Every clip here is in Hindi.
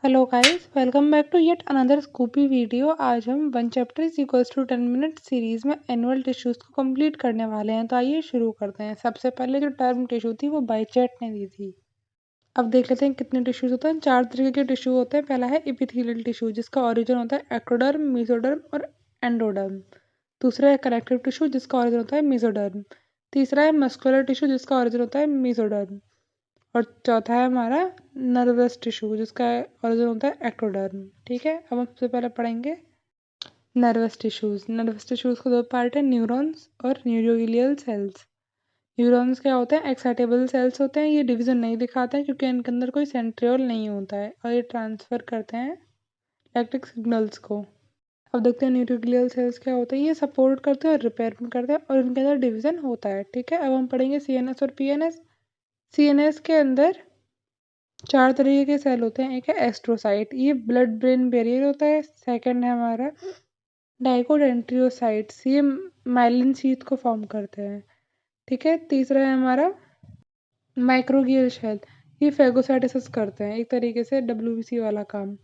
Hello guys, welcome back to yet another scoopy video. आज हम one chapter is equals to 10 minute series में एनुअल टिश्यूज को कंप्लीट करने वाले हैं। तो आइए शुरू करते हैं। सबसे पहले जो टर्म टिश्यू थी वो बाइचेट ने दी थी। अब देख लेते हैं कितने टिश्यूज होते हैं। 4 तरीके के टिश्यू होते हैं। पहला है एपिथेलियल टिश्यू जिसका ओरिजिन होता है एक्टोडर्म, मेसोडर्म और एंडोडर्म। दूसरा है कनेक्टिव टिश्यू जिसका ओरिजिन होता है मेसोडर्म। तीसरा है मस्कुलर टिश्यू जिसका ओरिजिन होता है मेसोडर्म। और चौथा है हमारा नर्वस टिश्यू जिसका ओरिजिन होता है एक्टोडर्म। ठीक है, अब हम सबसे पहले पढ़ेंगे नर्वस टिश्यूज। नर्वस टिश्यूज का दो पार्ट है, न्यूरॉन्स और न्यूरोग्लियल सेल्स। न्यूरॉन्स क्या होते हैं? एक्साइटेबल सेल्स होते हैं। ये डिवीजन नहीं दिखाते हैं क्योंकि इनके अंदर कोई सेंट्रियोल नहीं होता है और ये ट्रांसफर करते हैं इलेक्ट्रिक सिग्नल्स को। अब देखते हैं न्यूरोग्लियल सेल्स क्या होते हैं। ये सपोर्ट करते हैं और रिपेयर भी करते हैं और इनके अंदर डिवीजन होता है। ठीक है, अब हम पढ़ेंगे सीएनएस और पीएनएस। सीएनएस के अंदर 4 तरीके के सेल होते हैं। एक है एस्ट्रोसाइट, ये ब्लड ब्रेन बैरियर होता है। सेकंड है हमारा डाइकोडेंड्रियोसाइट्स, ये माइलिन शीथ को फॉर्म करते हैं। ठीक है, तीसरा है हमारा माइक्रोगियल शेल, ये फेगोसाइटोसिस करते हैं, एक तरीके से डब्ल्यूबीसी वाला काम।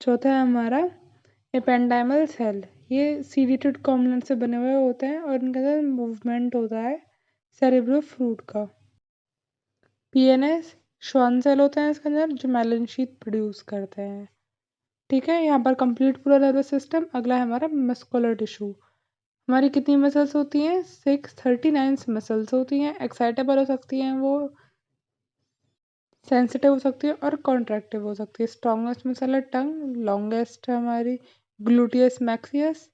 चौथा है हमारा एपेंडाइमल सेल, ये सीडेटेड कॉम्पोनेंट से बने हुए होते हैं और इनके अंदर मूवमेंट होता है सेरेब्रो फ्रूट का। पीएनएस श्वान सेल होते हैं इसके अंदर जो मेलन शीथ प्रोड्यूस करते हैं। ठीक है, यहाँ पर कंप्लीट पूरा नर्वस सिस्टम। अगला है हमारा मस्कुलर टिश्यू। हमारी कितनी मसल्स होती हैं? 639 मसल्स होती हैं। एक्साइटेबल हो सकती हैं, वो सेंसिटिव हो सकती है और कॉन्ट्रैक्टिव हो सकती है। स्ट्रॉन्गेस्ट मसल है टंग, लॉन्गेस्ट है हमारी ग्लूटियस मैक्सियस,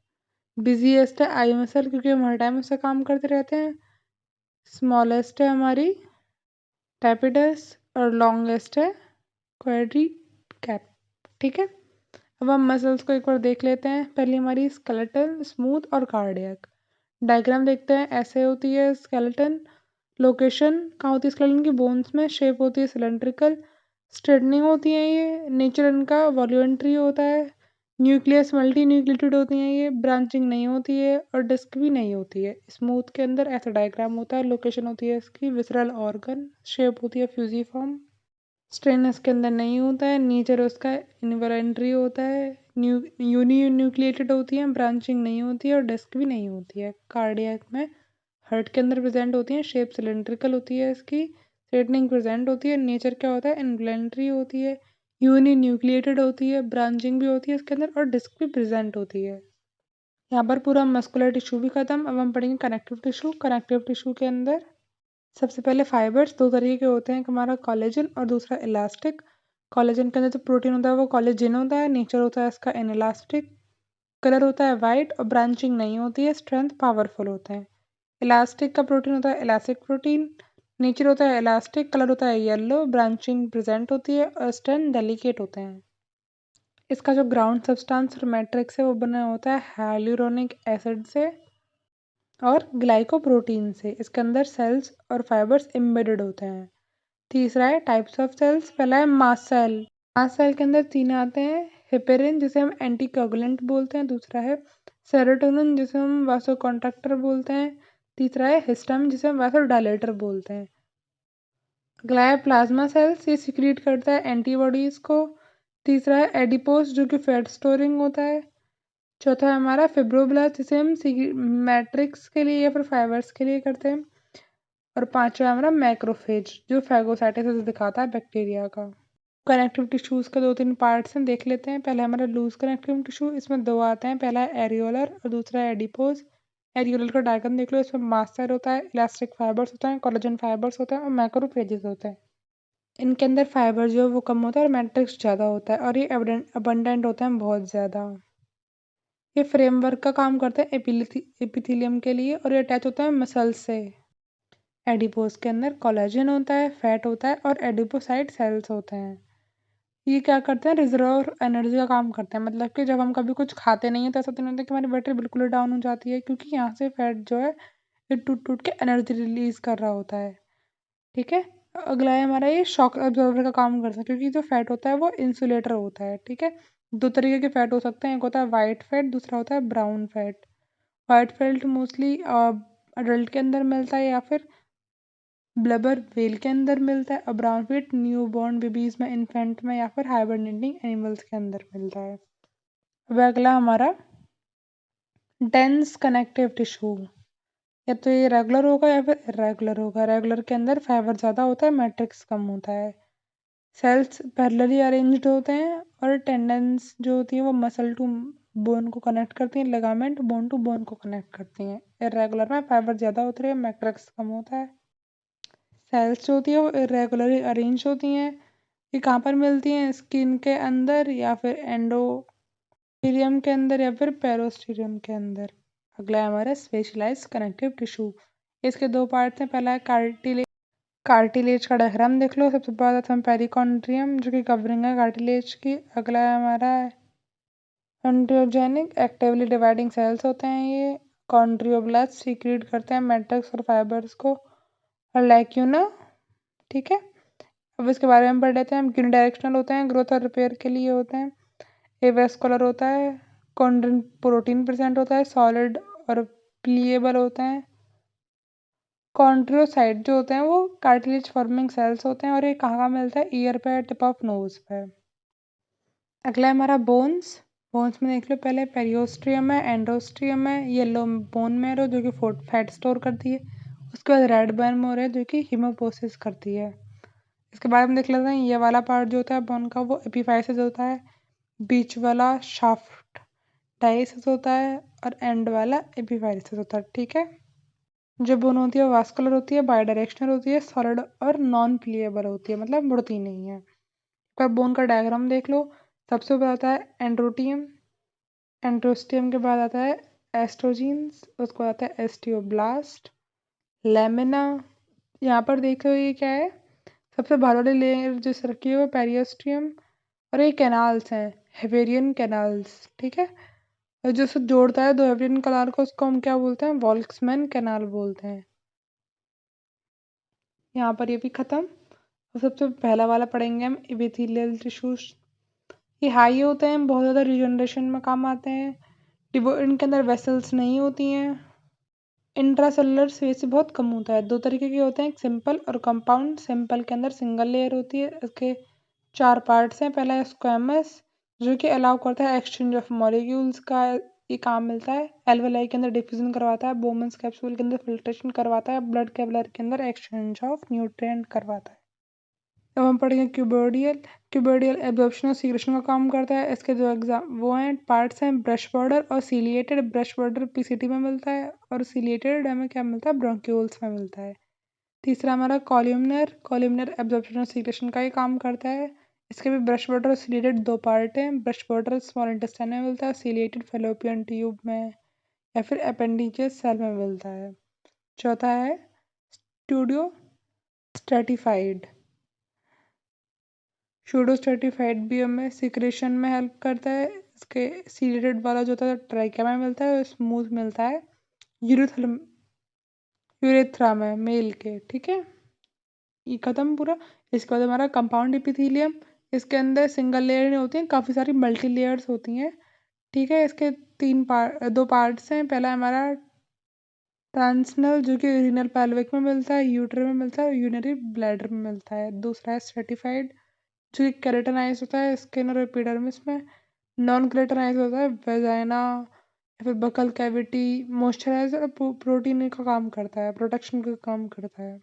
बिजीएस्ट है आई मसल क्योंकि हम हर टाइम उससे काम करते रहते हैं। स्मॉलेस्ट है हमारी टैपिडस और लॉन्गेस्ट है क्वाड्री कैप। ठीक है, अब हम मसल्स को एक बार देख लेते हैं। पहली हमारी स्केलेटन, स्मूथ और कार्डियक। डायग्राम देखते हैं, ऐसे होती है स्केलेटन। लोकेशन कहाँ होती है स्केलेटन की? बोन्स में। शेप होती है सिलेंड्रिकल। स्ट्रेटनिंग होती है ये। नेचर इनका वॉल्यूंट्री होता है। न्यूक्लियस मल्टी न्यूक्लिएटेड होती हैं ये। ब्रांचिंग नहीं होती है और डिस्क भी नहीं होती है। स्मूथ के अंदर ऐसा डायग्राम होता है। लोकेशन होती है इसकी विसरल ऑर्गन। शेप होती है फ्यूजीफॉर्म। स्ट्रेन इसके अंदर नहीं होता है। नेचर उसका इनवॉलेंट्री होता है। यूनी न्यूक्लिएटेड होती है, ब्रांचिंग नहीं होती है और डिस्क भी नहीं होती है। कार्डियक में हार्ट के अंदर प्रेजेंट होती है। शेप सिलेंड्रिकल होती है इसकी। स्ट्रेटनिंग प्रेजेंट होती है। नेचर क्या होता है? इनवॉलेंट्री होती है। यूनी न्यूक्लिएटेड होती है, ब्रांचिंग भी होती है इसके अंदर और डिस्क भी प्रेजेंट होती है। यहाँ पर पूरा मस्कुलर टिश्यू भी खत्म। अब हम पढ़ेंगे कनेक्टिव टिश्यू। कनेक्टिव टिश्यू के अंदर सबसे पहले फाइबर्स 2 तरीके के होते हैं, एक हमारा कोलेजन और दूसरा इलास्टिक। कोलेजन के अंदर जो प्रोटीन होता है वो कोलेजिन होता है। नेचर होता है इसका इनइलास्टिक। कलर होता है वाइट और ब्रांचिंग नहीं होती है। स्ट्रेंथ पावरफुल होते हैं। इलास्टिक का प्रोटीन होता है इलास्टिक प्रोटीन। नेचर होता है इलास्टिक, कलर होता है येलो, ब्रांचिंग प्रेजेंट होती है और स्ट्रेंथ डेलिकेट होते हैं। इसका जो ग्राउंड सब्सटेंस और मैट्रिक्स है वो बना होता है हाइलुरोनिक एसिड से और ग्लाइकोप्रोटीन से। इसके अंदर सेल्स और फाइबर्स एम्बेडेड होते हैं। तीसरा है टाइप्स ऑफ सेल्स। पहला है मास्ट सेल। मास्ट सेल के अंदर 3 आते हैं। हेपेरिन जिसे हम एंटीकोगुलेंट बोलते हैं। दूसरा है सेरोटोनिन जिसे हम वासोकॉन्ट्रैक्टर बोलते हैं। तीसरा है हिस्टामिन जिसे हम वासोडायलेटर बोलते हैं। अगला है प्लाज्मा सेल्स, ये सिक्रीट करता है एंटीबॉडीज को। तीसरा है एडिपोस जो कि फैट स्टोरिंग होता है। चौथा है हमारा फिब्रोब्लास्ट जिसे हम मैट्रिक्स के लिए या फिर फाइबर्स के लिए करते हैं। और पांचवा है हमारा मैक्रोफेज जो फैगोसाइटोसिस दिखाता है बैक्टीरिया का। कनेक्टिव टिश्यूज के 2-3 पार्ट्स हैं, देख लेते हैं। पहले हमारा लूज कनेक्टिव टिश्यू, इसमें 2 आते हैं। पहला है एरियोलर और दूसरा है एडिपोज। एरियोलर का डायग्राम देख लो, इसमें मास्ट सेल होता है, इलास्टिक फाइबर्स होता है, कोलेजन फाइबर्स होता है और मैक्रोफेजेस होते हैं। इनके अंदर फाइबर जो है वो कम होता है और मैट्रिक्स ज़्यादा होता है और ये अबंडेंट होता है बहुत ज़्यादा। ये फ्रेमवर्क का काम करते हैं एपिथेलियम के लिए और ये अटैच होता है मसल्स से। एडिपोज के अंदर कोलेजन होता है, फैट होता है और एडिपोसाइट सेल्स होते हैं। ये क्या करते हैं? रिजर्व एनर्जी का काम करते हैं। मतलब कि जब हम कभी कुछ खाते नहीं है तो ऐसा तो नहीं होता कि हमारी बैटरी बिल्कुल ही डाउन हो जाती है, क्योंकि यहाँ से फैट जो है ये टूट टूट के एनर्जी रिलीज कर रहा होता है। ठीक है, अगला है हमारा ये शॉक अब्जॉर्बर का काम करता है क्योंकि जो फैट होता है वो इंसुलेटर होता है। ठीक है, 2 तरीके के फैट हो सकते हैं, एक होता है वाइट फैट, दूसरा होता है brown fat. White fat mostly adult के अंदर मिलता है या फिर ब्लबर व्हेल के अंदर मिलता है और brown fit new born babies में, इन्फेंट में या फिर हाइबरनेटिंग एनिमल्स के अंदर मिलता है। अब अगला हमारा डेंस कनेक्टिव टिश्यू, या तो ये रेगुलर होगा या फिर इरेगुलर होगा। रेगुलर के अंदर फाइबर ज़्यादा होता है, मैट्रिक्स कम होता है। सेल्स पैरेलली अरेंज्ड होते हैं और टेंडेंस जो होती है वो मसल टू बोन को कनेक्ट करती हैं, लिगामेंट बोन टू बोन को कनेक्ट करती हैं। इरेगुलर में फाइबर ज़्यादा होते हैं, मैट्रिक्स कम होता है। सेल्स जो होती है वो इरेगुलरली अरेंज होती हैं। ये कहाँ पर मिलती हैं? स्किन के अंदर या फिर एंडोथेलियम के अंदर या फिर पेरिस्टीलियम के अंदर। अगला है हमारा स्पेशलाइज्ड कनेक्टिव टिश्यू। इसके दो पार्ट्स हैं। पहला है कार्टिलेज का डायग्राम देख लो। सबसे पहले हम पेरिकॉन्ड्रियम जो कि कवरिंग है कार्टिलेज की। अगला है हमारा एंड्रोजेनिक एक्टिवली डिवाइडिंग सेल्स होते हैं ये। कॉन्ड्रियोब्लास्ट सीक्रेट करते हैं मैट्रिक्स और फाइबर्स को। और लैक्यूना, ठीक है। अब इसके बारे में पढ़ लेते हैं हम। यूनिडायरेक्शनल होते हैं, ग्रोथ और रिपेयर के लिए होते हैं। एवेस्कुलर होता है, कॉन्ड्रिन प्रोटीन प्रेजेंट होता है, सॉलिड और प्लीएबल होते हैं। कॉन्ड्रियोसाइट जो होते हैं वो कार्टिलेज फॉर्मिंग सेल्स होते हैं और ये कहाँ मिलता है? ईयर पे, टिप ऑफ नोज पे। अगला है हमारा बोन्स। बोन्स में देख लो पहले पेरियोस्ट्रियम है, एंडोस्ट्रियम है, येलो बोन मैरो जो कि फैट स्टोर करती है। उसके बाद रेड बोन मैरो है जो कि हीमोपोसिस करती है। इसके बाद हम देख लेते हैं ये वाला पार्ट जो होता है बोन का वो एपिफाइसिस होता है। बीच वाला शाफ्ट डायसिस होता है और एंड वाला एपिफाइसिस होता है, ठीक है। जो बोन होती है वो वास्कुलर होती है, बायडायरेक्शनल होती है, सॉलिड और नॉन प्लीएबल होती है, मतलब मुड़ती नहीं है। पर बोन का डायग्राम देख लो। सबसे ऊपर आता है एंड्रोटियम, एंड्रोस्टियम के बाद आता है एस्ट्रोजीन्स, उसके बाद आता है एस्टियोब्लास्ट, लेमिना। यहाँ पर देखो ये क्या है? सबसे बाहर वाली लेयर जो रखी है वो पेरियोस्ट्रियम और ये कैनाल्स हैं, हेवेरियन कैनाल्स, ठीक है। और जो उसे जोड़ता है दो हेवेरियन कैनाल को उसको हम क्या बोलते हैं? वॉल्क्समैन कैनाल बोलते हैं। यहाँ पर ये भी खत्म। और सबसे पहला वाला पढ़ेंगे हम एपिथेलियल टिश्यूज। ये हाई होते हैं, बहुत ज़्यादा रिजनरेशन में काम आते हैं। इनके अंदर वेसल्स नहीं होती हैं। इंट्रासेलुलर स्पेस बहुत कम होता है। दो तरीके के होते हैं, एक सिंपल और कंपाउंड। सिंपल के अंदर सिंगल लेयर होती है। इसके 4 पार्ट्स हैं। पहला है स्क्वैमस जो कि अलाउ करता है एक्सचेंज ऑफ मॉलिक्यूल्स का ये काम मिलता है। एल्वेलाई के अंदर डिफ्यूजन करवाता है। बोमन्स कैप्सूल के अंदर फिल्ट्रेशन करवाता है। ब्लड कैपिलरी के अंदर एक्सचेंज ऑफ न्यूट्रिएंट करवाता है। अब हम पढ़ेंगे क्यूबोडियल। क्यूबोडियल एब्जॉर्प्शन और सीक्रेशन का काम करता है। इसके जो एग्जाम वो हैं पार्ट्स हैं ब्रश बॉर्डर और सीलिएटेड। ब्रश बॉर्डर पीसीटी में मिलता है और सीलिएटेड हमें क्या मिलता है? ब्रोंक्यूल्स में मिलता है। तीसरा हमारा कॉल्यूमनर। कॉल्यूमनर एब्जॉर्प्शन और सीक्रेशन का ही काम करता है। इसके भी ब्रश बॉर्डर और सीलिएटेड दो पार्ट हैं। ब्रश बॉर्डर स्मॉल इंटेस्टाइन में मिलता है, सीलिएटेड फेलोपियन ट्यूब में या फिर अपेंडिजेस सेल में मिलता है। चौथा है स्टूडियो स्ट्रेटिफाइड। शूडो स्ट्रेटिफाइड भी हमें सिक्रेशन में हेल्प करता है। इसके सीलेटेड वाला जो होता है ट्राइका में मिलता है और स्मूथ मिलता है यूरेथ्रा में मेल के, ठीक है। ये खत्म पूरा। इसके बाद हमारा कंपाउंड एपिथेलियम। इसके अंदर सिंगल लेयर नहीं होती हैं, काफ़ी सारी मल्टी लेयर्स होती हैं, ठीक है। इसके दो पार्ट्स हैं। पहला हमारा ट्रांसनल जो कि रीनल पैल्विक में मिलता है, यूटर में मिलता है और यूरिनरी ब्लैडर में मिलता है। दूसरा है स्ट्रेटिफाइड जो कि केराटिनाइज होता है स्किन और एपिडर्मिस में। नॉन केराटिनाइज होता है वेजाइना या फिर बकल कैविटी। मॉइस्चराइजर और प्रोटीन का काम करता है, प्रोटेक्शन का काम करता है।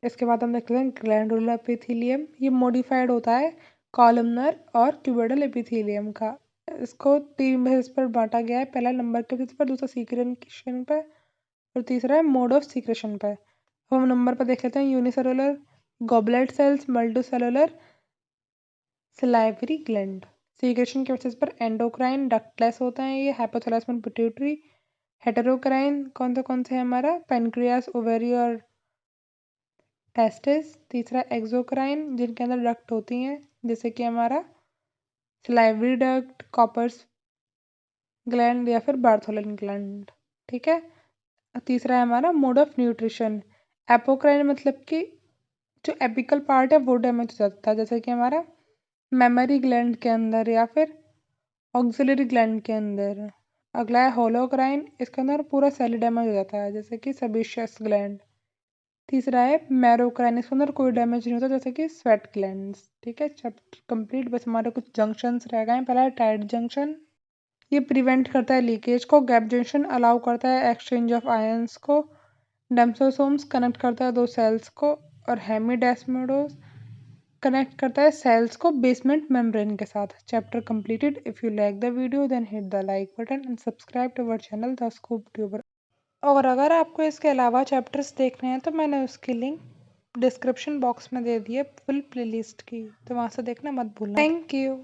इसके बाद हम देखते हैं ग्लैंडुलर एपिथेलियम। ये मॉडिफाइड होता है कॉलमनर और क्यूबोइडल एपिथेलियम का। इसको 3 बेस पर बांटा गया है। पहला नंबर के बेसिस पर, दूसरा सीक्रेशन पे और तीसरा है मोड ऑफ सीक्रेशन पे। अब हम नंबर पर देख लेते हैं। Unicellular goblet cells, multicellular salivary gland. Secretion के बेसिस पर एंडोक्राइन डक्टलेस होते हैं ये, हाइपोथैलेमस में पिट्यूटरी। हेटेरोक्राइन कौन से है हमारा? पेनक्रियास, ओवेरी और टेस्टिस। तीसरा एक्सोक्राइन जिनके अंदर डक्ट होती हैं जैसे कि हमारा सलाइवरी डक्ट, कॉपर्स ग्लैंड या फिर बार्थोलिन ग्लैंड, ठीक है। तीसरा है हमारा मोड ऑफ न्यूट्रिशन। एपोक्राइन मतलब कि जो एपिकल पार्ट है वो डैमेज हो जाता है जैसे कि हमारा मेमरी ग्लैंड के अंदर या फिर ऑक्सिलरी ग्लैंड के अंदर। अगला है होलोक्राइन। इसके अंदर पूरा सेल डैमेज हो जाता है जैसे कि सेबेशियस ग्लैंड। तीसरा है मैरोक्राइन, इसके अंदर कोई डैमेज नहीं होता जैसे कि स्वेट ग्लैंड्स। ठीक है, चैप्टर कंप्लीट। बस हमारे कुछ जंक्शंस रह गए हैं। पहला है टाइट जंक्शन, ये प्रिवेंट करता है लीकेज को। गैप जंक्शन अलाउ करता है एक्सचेंज ऑफ आयंस को। डेम्सोसोम्स कनेक्ट करता है दो सेल्स को। और हेमिडेस्मोडोस कनेक्ट करता है सेल्स को बेसमेंट मेम्ब्रेन के साथ। Chapter completed. If you like the video then hit the like button and subscribe to our channel the Scoop Tuber. और अगर आपको इसके अलावा चैप्टर्स देखने हैं तो मैंने उसकी लिंक डिस्क्रिप्शन बॉक्स में दे दी है फुल प्लेलिस्ट की, तो वहाँ से देखना मत भूलना। Thank you.